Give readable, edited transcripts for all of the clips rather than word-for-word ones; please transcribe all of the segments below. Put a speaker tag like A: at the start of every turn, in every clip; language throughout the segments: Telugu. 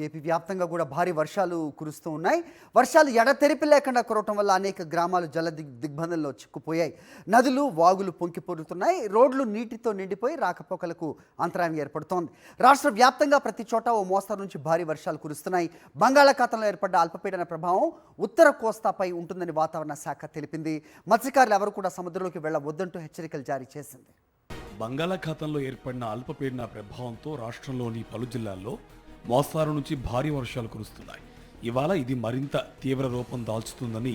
A: ఏపీ వ్యాప్తంగా కూడా భారీ వర్షాలు కురుస్తూ ఉన్నాయి. వర్షాలు ఎడతెరిపి లేకుండా కురవటం వల్ల అనేక గ్రామాలు దిగ్బంధంలో చిక్కుపోయాయి. నదులు, వాగులు పొంగి పొరులుతున్నాయి. రోడ్లు నీటితో నిండిపోయి రాకపోకలకు అంతరాయం ఏర్పడుతోంది. రాష్ట్ర వ్యాప్తంగా ప్రతి చోట ఓ మోస్తరు నుంచి భారీ వర్షాలు కురుస్తున్నాయి. బంగాళాఖాతంలో ఏర్పడ్డ అల్పపీడన ప్రభావం ఉత్తర కోస్తాపై ఉంటుందని వాతావరణ శాఖ తెలిపింది. మత్స్యకారులు ఎవరు కూడా సముద్రంలోకి వెళ్లవద్దంటూ హెచ్చరికలు జారీ చేసింది.
B: బంగాళాఖాతంలో ఏర్పడిన అల్పపీడన ప్రభావంతో రాష్ట్రంలోని పలు జిల్లాల్లో మోస్తారు నుంచి భారీ వర్షాలు కురుస్తున్నాయి. ఇవాళ ఇది మరింత తీవ్ర రూపం దాల్చుతుందని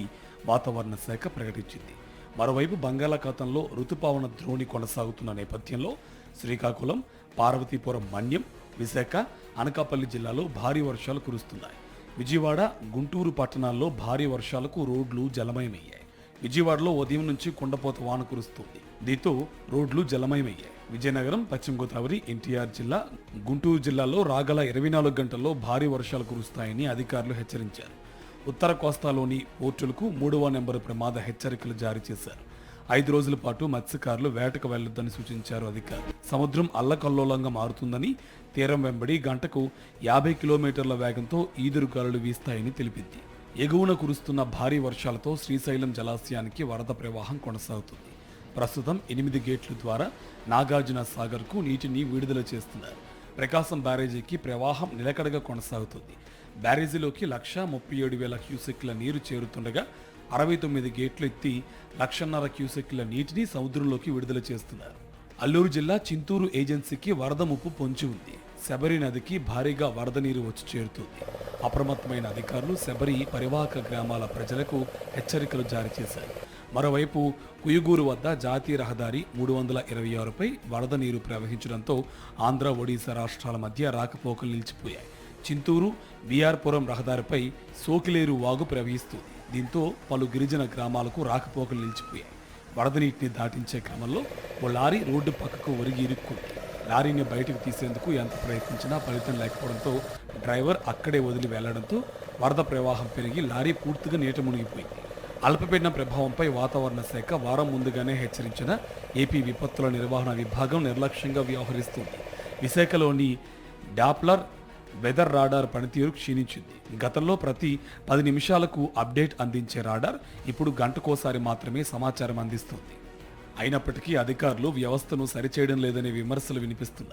B: వాతావరణ శాఖ ప్రకటించింది. మరోవైపు బంగాళాఖాతంలో రుతుపవన ద్రోణి కొనసాగుతున్న నేపథ్యంలో శ్రీకాకుళం, పార్వతీపురం, మన్యం, విశాఖ, అనకాపల్లి జిల్లాలో భారీ వర్షాలు కురుస్తున్నాయి. విజయవాడ, గుంటూరు పట్టణాల్లో భారీ వర్షాలకు రోడ్లు జలమయమయ్యాయి. విజయవాడలో ఉదయం నుంచి కుండపోత వాన కురుస్తుంది. దీంతో రోడ్లు జలమయమయ్యాయి. విజయనగరం, పశ్చిమ గోదావరి, ఎన్టీఆర్ జిల్లా, గుంటూరు జిల్లాలో రాగల 24 గంటల్లో భారీ వర్షాలు కురుస్తాయని అధికారులు హెచ్చరించారు. ఉత్తర కోస్తాలోని పోర్టులకు 3వ నెంబరు ప్రమాద హెచ్చరికలు జారీ చేశారు. 5 రోజుల పాటు మత్స్యకారులు వేటకు వెళ్లొద్దని సూచించారు అధికారులు. సముద్రం అల్లకల్లోలంగా మారుతుందని, తీరం వెంబడి గంటకు 50 కిలోమీటర్ల వేగంతో ఈదురుగాలులు వీస్తాయని తెలిపింది. ఎగువన కురుస్తున్న భారీ వర్షాలతో శ్రీశైలం జలాశయానికి వరద ప్రవాహం కొనసాగుతుంది. ప్రస్తుతం 8 గేట్ల ద్వారా నాగార్జున సాగర్కు నీటిని విడుదల చేస్తున్నారు. ప్రకాశం బ్యారేజీకి ప్రవాహం నిలకడగా కొనసాగుతుంది. బ్యారేజీలోకి 1,37,000 క్యూసెక్ల నీరు చేరుతుండగా 69 గేట్లు ఎత్తి 1,50,000 క్యూసెక్ల నీటిని సముద్రంలోకి విడుదల చేస్తున్నారు. అల్లూరు జిల్లా చింతూరు ఏజెన్సీకి వరద ముప్పు పొంచి ఉంది. శబరి నదికి భారీగా వరద నీరు వచ్చి చేరుతుంది. అప్రమత్తమైన అధికారులు శబరి పరివాహక గ్రామాల ప్రజలకు హెచ్చరికలు జారీ చేశారు. మరోవైపు కుయుగూరు వద్ద జాతీయ రహదారి 326పై వరద నీరు ప్రవహించడంతో ఆంధ్ర, ఒడిశా రాష్ట్రాల మధ్య రాకపోకలు నిలిచిపోయాయి. చింతూరు, విఆర్పురం రహదారిపై సోకిలేరు వాగు ప్రవహిస్తుంది. దీంతో పలు గిరిజన గ్రామాలకు రాకపోకలు నిలిచిపోయాయి. వరద నీటిని దాటించే క్రమంలో ఓ లారీ రోడ్డు పక్కకు ఒరిగి ఇరుక్కుంది. లారీని బయటకు తీసేందుకు ఎంత ప్రయత్నించినా ఫలితం లేకపోవడంతో డ్రైవర్ అక్కడే వదిలి వెళ్లడంతో వరద ప్రవాహం పెరిగి లారీ పూర్తిగా నీట మునిగిపోయింది. అల్పపీడన ప్రభావంపై వాతావరణ శాఖ వారం ముందుగానే హెచ్చరించిన ఏపీ విపత్తుల నిర్వహణ విభాగం నిర్లక్ష్యంగా వ్యవహరిస్తుంది. విశాఖలోని డాప్లర్ వెదర్ రాడార్ పనితీరు క్షీణించింది. గతంలో ప్రతి 10 నిమిషాలకు అప్డేట్ అందించే రాడార్ ఇప్పుడు గంటకోసారి మాత్రమే సమాచారం అందిస్తుంది. అయినప్పటికీ అధికారులు వ్యవస్థను సరిచేయడం లేదనే విమర్శలు వినిపిస్తున్నాయి.